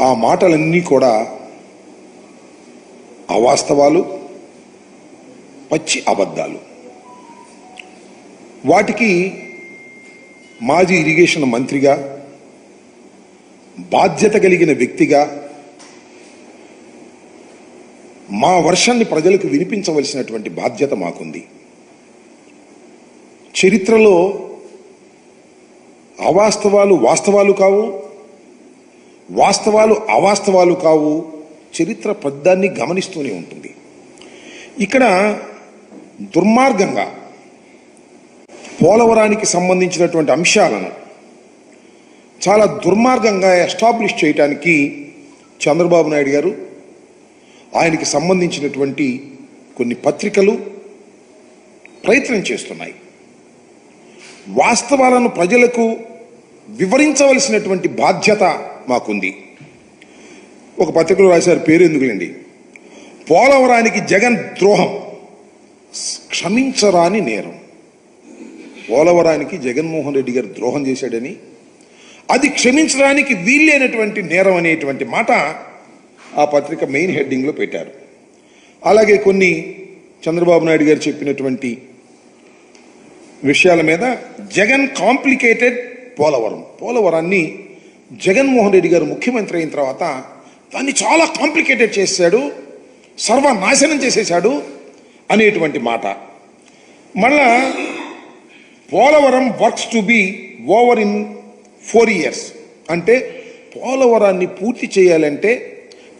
ఆ మాటలన్నీ కూడా అవాస్తవాలు, పచ్చి అబద్ధాలు. వాటికి మాజీ ఇరిగేషన్ మంత్రిగా, బాధ్యత కలిగిన వ్యక్తిగా మా వర్షాన్ని ప్రజలకు వినిపించవలసినటువంటి బాధ్యత మాకుంది. చరిత్రలో అవాస్తవాలు వాస్తవాలు కావు, వాస్తవాలు అవాస్తవాలు కావు. చరిత్ర ప్రతిదాన్ని గమనిస్తూనే ఉంటుంది. ఇక్కడ దుర్మార్గంగా పోలవరానికి సంబంధించినటువంటి అంశాలను చాలా దుర్మార్గంగా ఎస్టాబ్లిష్ చేయడానికి చంద్రబాబు నాయుడు గారు, ఆయనకి సంబంధించినటువంటి కొన్ని పత్రికలు ప్రయత్నం చేస్తున్నాయి. వాస్తవాలను ప్రజలకు వివరించవలసినటువంటి బాధ్యత మాకుంది. ఒక పత్రికలో రాశారు, పేరు ఎందుకులేండి, పోలవరానికి జగన్ ద్రోహం క్షమించరాని నేరం. పోలవరానికి జగన్మోహన్ రెడ్డి గారు ద్రోహం చేశాడని, అది క్షమించడానికి వీల్లేనటువంటి నేరం అనేటువంటి మాట ఆ పత్రిక మెయిన్ హెడ్డింగ్లో పెట్టారు. అలాగే కొన్ని చంద్రబాబు నాయుడు గారు చెప్పినటువంటి విషయాల మీద జగన్ కాంప్లికేటెడ్ పోలవరాన్ని జగన్మోహన్ రెడ్డి గారు ముఖ్యమంత్రి అయిన తర్వాత దాన్ని చాలా కాంప్లికేటెడ్ చేశాడు, సర్వనాశనం చేసేశాడు అనేటువంటి మాట. మళ్ళా Polavaram works to be over in 4 years అంటే పోలవరాన్ని పూర్తి చేయాలంటే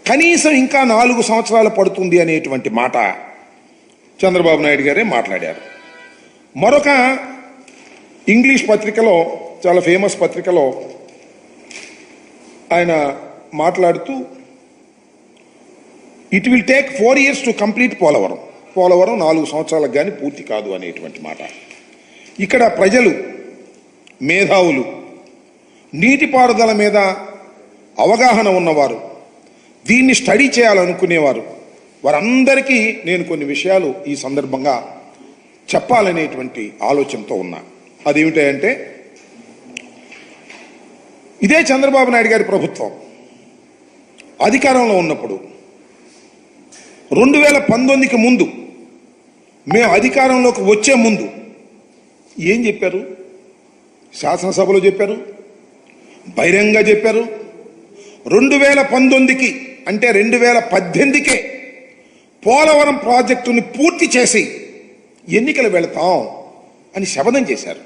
కనీసం ఇంకా 4 సంవత్సరాలు పడుతుంది అనేటువంటి మాట చంద్రబాబు నాయుడు గారే మాట్లాడారు. మరొక ఇంగ్లీష్ పత్రికలో, చాలా ఫేమస్ పత్రికలో ఆయన మాట్లాడుతూ it will take 4 years to complete Polavaram 4 సంవత్సరాలకు కానీ పూర్తి కాదు అనేటువంటి మాట. ఇక్కడ ప్రజలు, మేధావులు, నీటిపారుదల మీద అవగాహన ఉన్నవారు, దీన్ని స్టడీ చేయాలనుకునేవారు, వారందరికీ నేను కొన్ని విషయాలు ఈ సందర్భంగా చెప్పాలనేటువంటి ఆలోచనతో ఉన్నా. అదేమిటంటే, ఇదే చంద్రబాబు నాయుడు గారి ప్రభుత్వం అధికారంలో ఉన్నప్పుడు 2019కి ముందు, మేము అధికారంలోకి వచ్చే ముందు ఏం చెప్పారు? శాసనసభలో చెప్పారు, బహిరంగంగా చెప్పారు. 2019కి అంటే 2018కే పోలవరం ప్రాజెక్టుని పూర్తి చేసి ఎన్నికలు వెళతాం అని శపథం చేశారు.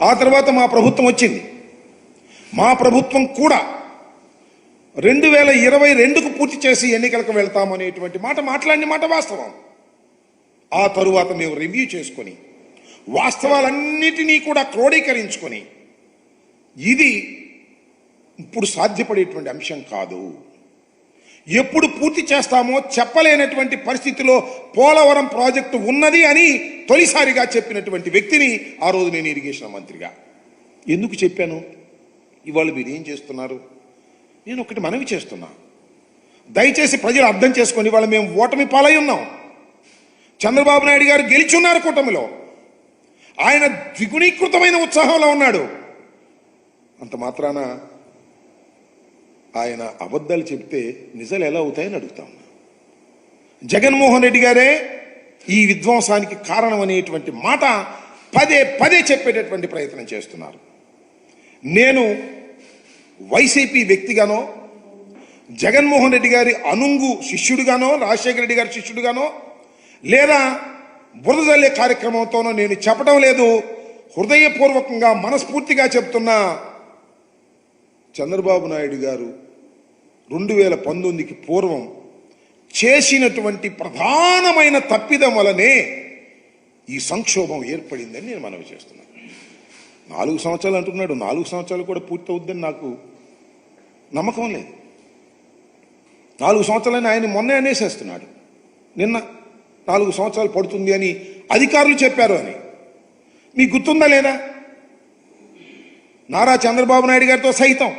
ఆ తర్వాత మా ప్రభుత్వం వచ్చింది. మా ప్రభుత్వం కూడా 2022కు పూర్తి చేసి ఎన్నికలకు వెళ్తాం అనేటువంటి మాట మాట్లాడిన మాట వాస్తవం. ఆ తరువాత మేము రివ్యూ చేసుకొని వాస్తవాలన్నిటినీ కూడా క్రోడీకరించుకొని ఇది ఇప్పుడు సాధ్యపడేటువంటి అంశం కాదు, ఎప్పుడు పూర్తి చేస్తామో చెప్పలేనటువంటి పరిస్థితిలో పోలవరం ప్రాజెక్టు ఉన్నది అని తొలిసారిగా చెప్పినటువంటి వ్యక్తిని ఆ రోజు నేను ఇరిగేషన్ మంత్రిగా. ఎందుకు చెప్పాను? ఇవాళ మీరు ఏం చేస్తున్నారు? నేను ఒకటి మనవి చేస్తున్నా, దయచేసి ప్రజలు అర్థం చేసుకొని, ఇవాళ మేము ఓటమి పాలై ఉన్నాం. చంద్రబాబు నాయుడు గారు గెలిచున్నారు కూటమిలో, ఆయన ద్విగుణీకృతమైన ఉత్సాహంలో ఉన్నాడు. అంత మాత్రాన ఆయన అబద్ధాలు చెప్తే నిజాలు ఎలా అవుతాయని అడుగుతాం. జగన్మోహన్ రెడ్డి గారే ఈ విధ్వంసానికి కారణం అనేటువంటి మాట పదే చెప్పేటటువంటి ప్రయత్నం చేస్తున్నారు. నేను వైసీపీ వ్యక్తిగానో, జగన్మోహన్ రెడ్డి గారి అనుంగు శిష్యుడిగానో, రాజశేఖర రెడ్డి గారి శిష్యుడిగానో, లేదా బురద జల్లే కార్యక్రమంతోనో నేను చెప్పడం లేదు. హృదయపూర్వకంగా మనస్ఫూర్తిగా చెప్తున్నా, చంద్రబాబు నాయుడు గారు 2019కి పూర్వం చేసినటువంటి ప్రధానమైన తప్పిదం వలనే ఈ సంక్షోభం ఏర్పడిందని నేను మనవి చేస్తున్నాను. 4 సంవత్సరాలు అంటున్నాడు, 4 సంవత్సరాలు కూడా పూర్తవుద్దని నాకు నమ్మకం లేదు. 4 సంవత్సరాలని ఆయన మొన్నే అనేసేస్తున్నాడు. నిన్న 4 సంవత్సరాలు పడుతుంది అని అధికారులు చెప్పారు అని మీకు గుర్తుందా లేదా? నారా చంద్రబాబు నాయుడు గారితో సైతం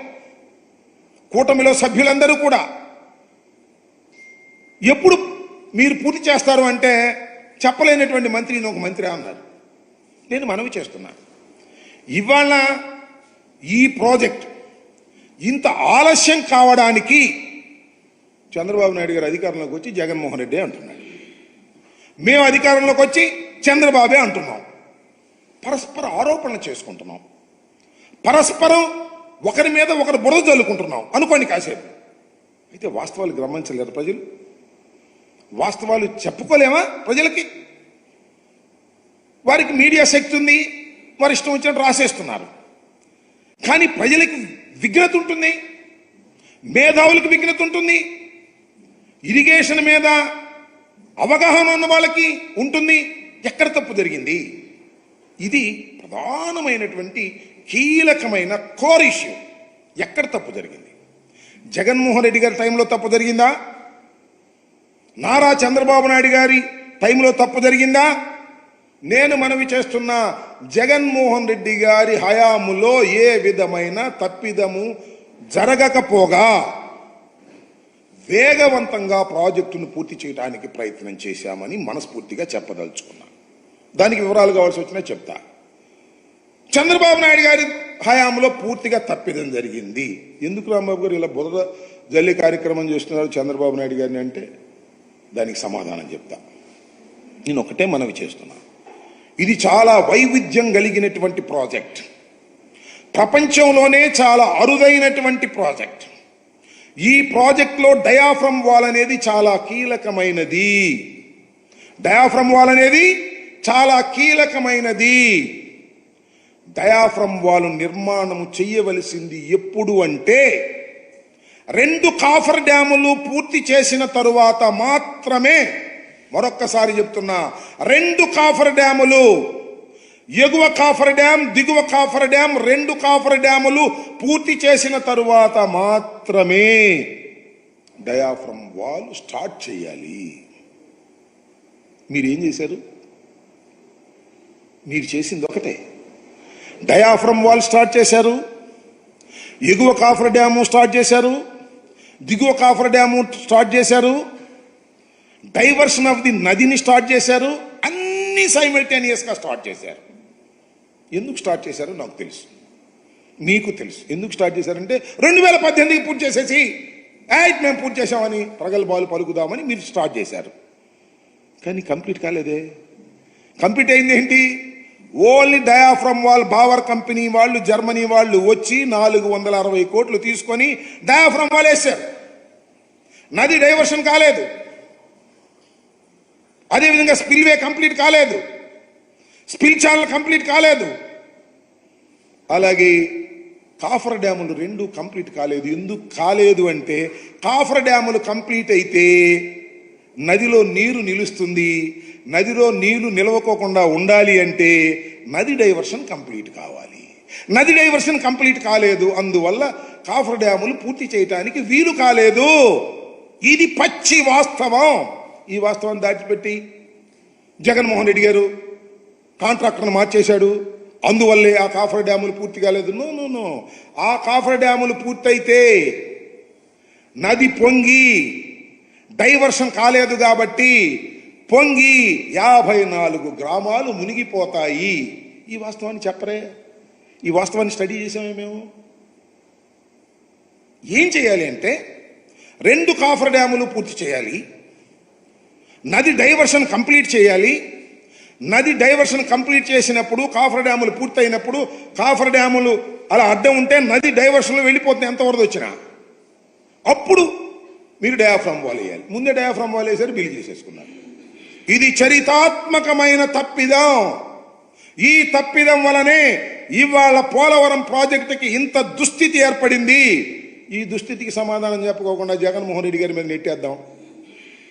కూటమిలో సభ్యులందరూ కూడా ఎప్పుడు మీరు పూర్తి చేస్తారు అంటే చెప్పలేనటువంటి మంత్రి ఒక మంత్రి అన్నారు. నేను మనవి చేస్తున్నాను, ఇవాళ ఈ ప్రాజెక్ట్ ఇంత ఆలస్యం కావడానికి చంద్రబాబు నాయుడు గారు అధికారంలోకి వచ్చి జగన్మోహన్ రెడ్డి అంటున్నాడు, మేము అధికారంలోకి వచ్చి చంద్రబాబే అంటున్నాం. పరస్పర ఆరోపణలు చేసుకుంటున్నాం, పరస్పరం ఒకరి మీద ఒకరు బురద జల్లుకుంటున్నాం అనుకోండి కాసేపు. అయితే వాస్తవాలు గమనించలేరు ప్రజలు, వాస్తవాలు చెప్పుకోలేమా ప్రజలకి? వారికి మీడియా శక్తి ఉంది, వారి ఇష్టం వచ్చినట్టు రాసేస్తున్నారు. కానీ ప్రజలకి విఘ్నత ఉంటుంది, మేధావులకు విఘ్నత ఉంటుంది, ఇరిగేషన్ మీద అవగాహన ఉన్న వాళ్ళకి ఉంటుంది. ఎక్కడ తప్పు జరిగింది? ఇది ప్రధానమైనటువంటి కీలకమైన కోర్ ఇష్యూ. ఎక్కడ తప్పు జరిగింది? జగన్మోహన్ రెడ్డి గారి టైంలో తప్పు జరిగిందా? నారా చంద్రబాబు నాయుడు గారి టైంలో తప్పు జరిగిందా? నేను మనవి చేస్తున్నా, జగన్మోహన్ రెడ్డి గారి హయాములో ఏ విధమైన తప్పిదము జరగకపోగా వేగవంతంగా ప్రాజెక్టును పూర్తి చేయడానికి ప్రయత్నం చేశామని మనస్ఫూర్తిగా చెప్పదలుచుకున్నా. దానికి వివరాలు కావాల్సి వచ్చినా చెప్తా. చంద్రబాబు నాయుడు గారి హయాంలో పూర్తిగా తప్పిదం జరిగింది. ఎందుకు రాంబాబు గారు ఇలా బురద జల్లి కార్యక్రమం చేస్తున్నారు చంద్రబాబు నాయుడు గారిని అంటే దానికి సమాధానం చెప్తా. నేను ఒకటే మనవి చేస్తున్నా, ఇది చాలా వైవిధ్యం కలిగినటువంటి ప్రాజెక్ట్, ప్రపంచంలోనే చాలా అరుదైనటువంటి ప్రాజెక్ట్. ఈ ప్రాజెక్ట్లో డయాఫ్రమ్ వాల్ అనేది చాలా కీలకమైనది. డయాఫ్రమ్ వాల్ అనేది చాలా కీలకమైనది. డయాఫ్రమ్ వాల్ నిర్మాణం చేయవలసింది ఎప్పుడు అంటే 2 కాఫర్ డ్యాములు పూర్తి చేసిన తరువాత మాత్రమే. మరొక్కసారి చెప్తున్నా, 2 కాఫర్ డ్యాములు, ఎగువ కాఫర్ డ్యామ్, దిగువ కాఫర్ డ్యామ్, 2 కాఫర్ డ్యాములు పూర్తి చేసిన తరువాత మాత్రమే డయాఫ్రమ్ వాల్ స్టార్ట్ చేయాలి. మీరేం చేశారు? మీరు చేసింది ఒకటే, డయాఫ్రమ్ వాల్ స్టార్ట్ చేశారు, ఎగువ కాఫర్ డ్యాము స్టార్ట్ చేశారు, దిగువ కాఫర్ డ్యాము స్టార్ట్ చేశారు, డైవర్షన్ ఆఫ్ ది నదిని స్టార్ట్ చేశారు. అన్ని సైమల్టేనియస్గా స్టార్ట్ చేశారు. ఎందుకు స్టార్ట్ చేశారో నాకు తెలుసు, మీకు తెలుసు. ఎందుకు స్టార్ట్ చేశారంటే 2018కి పూర్తి చేసేసి మేము పూర్తి చేశామని ప్రగల్భాలు పలుకుదామని మీరు స్టార్ట్ చేశారు. కానీ కంప్లీట్ కాలేదే. కంప్లీట్ అయింది ఏంటి? Only diaphragm wall Bauer company వాళ్ళు, జర్మనీ వాళ్ళు వచ్చి 460 కోట్లు తీసుకొని డయాఫ్రమ్ వాల్ వేశారు. నది డైవర్షన్ కాలేదు. అదేవిధంగా స్పిల్వే కంప్లీట్ కాలేదు, స్పిల్ ఛానల్ కంప్లీట్ కాలేదు. అలాగే కాఫర్ డ్యాములు 2 కంప్లీట్ కాలేదు. ఎందుకు కాలేదు అంటే కాఫర్ డ్యాములు కంప్లీట్ అయితే నదిలో నీరు నిలుస్తుంది. నదిలో నీళ్లు నిలవకోకుండా ఉండాలి అంటే నది డైవర్షన్ కంప్లీట్ కావాలి. నది డైవర్షన్ కంప్లీట్ కాలేదు, అందువల్ల కాఫర్ డ్యాములు పూర్తి చేయడానికి వీలు కాలేదు. ఇది పచ్చి వాస్తవం. ఈ వాస్తవాన్ని దాచిపెట్టి జగన్మోహన్ రెడ్డి గారు కాంట్రాక్టర్ను మార్చేశాడు, అందువల్లే ఆ కాఫర్ డ్యాములు పూర్తి కాలేదు. నో, ఆ కాఫర్ డ్యాములు పూర్తయితే నది పొంగి డైవర్షన్ కాలేదు కాబట్టి పొంగి 54 గ్రామాలు మునిగిపోతాయి. ఈ వాస్తవాన్ని చెప్పరే? ఈ వాస్తవాన్ని స్టడీ చేసామే మేము. ఏం చేయాలి అంటే 2 కాఫర్ డ్యాములు పూర్తి చేయాలి, నది డైవర్షన్ కంప్లీట్ చేయాలి. నది డైవర్షన్ కంప్లీట్ చేసినప్పుడు కాఫర్ డ్యాములు పూర్తయినప్పుడు కాఫర్ డ్యాములు అలా అడ్డం ఉంటే నది డైవర్షన్లో వెళ్ళిపోతుంది ఎంత వరద వచ్చినా. అప్పుడు మీరు డయాఫ్రమ్ వాల్ వేయాలి. ముందే డయాఫ్రమ్ వాల్ వేసారు, బిల్లు చేసేసుకున్నారు. ఇది చరితాత్మకమైన తప్పిదం. ఈ తప్పిదం వలనే ఇవాళ పోలవరం ప్రాజెక్టుకి ఇంత దుస్థితి ఏర్పడింది. ఈ దుస్థితికి సమాధానం చెప్పుకోకుండా జగన్మోహన్ రెడ్డి గారి మీద నెట్టేద్దాం.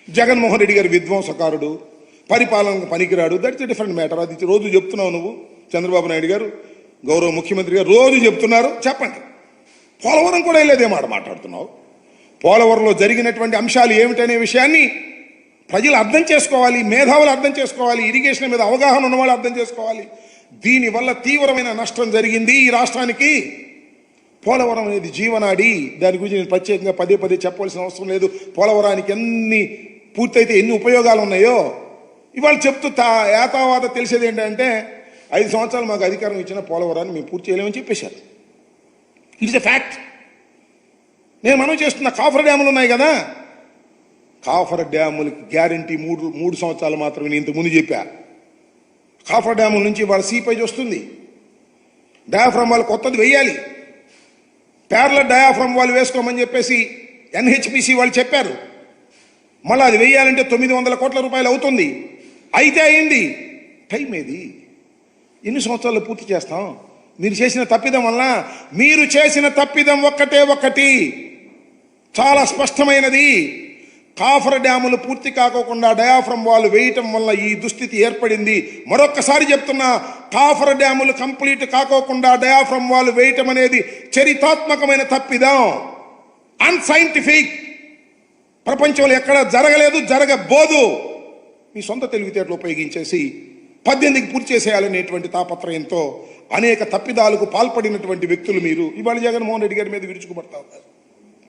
జగన్మోహన్ రెడ్డి గారి విధ్వంసకారుడు, పరిపాలనకు పనికిరాడు. That's different matter. అది రోజు చెప్తున్నావు నువ్వు. చంద్రబాబు నాయుడు గారు, గౌరవ ముఖ్యమంత్రి గారు రోజు చెప్తున్నారు. చెప్పండి, పోలవరం కూడా వెళ్ళేదే మాట మాట్లాడుతున్నావు. పోలవరంలో జరిగినటువంటి అంశాలు ఏమిటనే విషయాన్ని ప్రజలు అర్థం చేసుకోవాలి, మేధావులు అర్థం చేసుకోవాలి, ఇరిగేషన్ మీద అవగాహన ఉన్న వాళ్ళు అర్థం చేసుకోవాలి. దీనివల్ల తీవ్రమైన నష్టం జరిగింది ఈ రాష్ట్రానికి. పోలవరం అనేది జీవనాడి. దాని గురించి నేను ప్రత్యేకంగా పదే చెప్పవలసిన అవసరం లేదు. పోలవరానికి ఎన్ని పూర్తయితే ఎన్ని ఉపయోగాలు ఉన్నాయో ఇవాళ చెప్తూ ఏతావాత తెలిసేది ఏంటంటే 5 సంవత్సరాలు మాకు అధికారం ఇచ్చిన పోలవరాన్ని మేము పూర్తి చేయలేమని చెప్పేశారు. It's a fact. నేను మనం చేస్తున్న కాఫర్ డ్యాములు ఉన్నాయి కదా, కాఫర్ డ్యాములకి గ్యారంటీ మూడు సంవత్సరాలు మాత్రమే. నేను ఇంతకుముందు చెప్పా, కాఫర్ డ్యాముల నుంచి వాళ్ళ సీపేజ్ వస్తుంది. డయాఫ్రమ్ వాళ్ళు కొత్తది వెయ్యాలి. ప్యారలల్ డయాఫ్రమ్ వాళ్ళు వేసుకోమని చెప్పేసి ఎన్హెచ్పిసి వాళ్ళు చెప్పారు. మళ్ళీ అది వెయ్యాలంటే 900 కోట్ల రూపాయలు అవుతుంది. అయితే అయింది. టైం ఏది? ఎన్ని సంవత్సరాలు పూర్తి చేస్తాం? మీరు చేసిన తప్పిదం వల్ల, మీరు చేసిన తప్పిదం ఒక్కటి చాలా స్పష్టమైనది. కాఫర్ డ్యాములు పూర్తి కాకోకుండా డయాఫ్రమ్ వాళ్ళు వేయటం వల్ల ఈ దుస్థితి ఏర్పడింది. మరొక్కసారి చెప్తున్నా, కాఫర్ డ్యాములు కంప్లీట్ కాకోకుండా డయాఫ్రమ్ వాళ్ళు వేయటం అనేది చరిత్రాత్మకమైన తప్పిదం, అన్సైంటిఫిక్. ప్రపంచంలో ఎక్కడ జరగలేదు, జరగబోదు. మీ సొంత తెలివితేటలు ఉపయోగించేసి 18కి పూర్తి చేసేయాలనేటువంటి తాపత్రయంతో అనేక తప్పిదాలకు పాల్పడినటువంటి వ్యక్తులు మీరు ఇవాళ జగన్మోహన్ రెడ్డి గారి మీద విరుచుకుపడతా ఉన్నారు.